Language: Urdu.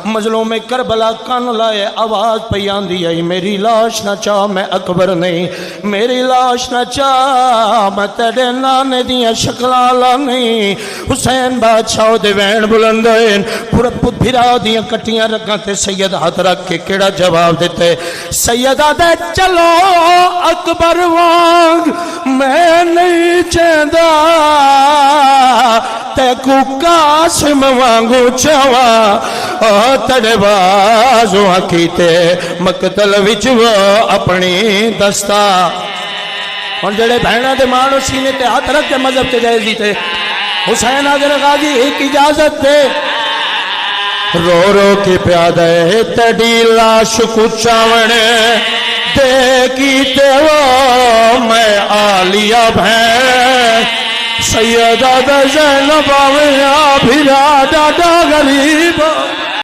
مظلوم کربلا کان لائے آواز پہ آندی ہے میری لاش نہ چاہ میں اکبر نہیں، میری لاش نہ چاہ میں تیرے نانے دیا شکلالا نہیں۔ حسین بادشاہ دے وین بلندین پورا پت بھرا دیا کٹیاں رکھاں تے سید ہاتھ رکھ کے کیڑا جواب دیتے سیدہ دے چلو اکبر وانگ میں نہیں چاہدا تے کو قاسم وانگو چاوا تڑے بازو کیتے مقتل وچ وہ اپنی دستا۔ اور جڑے بہنہ دے مانو سینے تے ہاتھ رکھ کے مذہب تے جائزی تے حسین آگر غازی ایک اجازت دے رو رو کے پیادے تڑی لاش کو چاونے دیکھیتے وہ میں آلیا بھین سیدہ دا زینب آویا بھیرا ڈاڈا غریب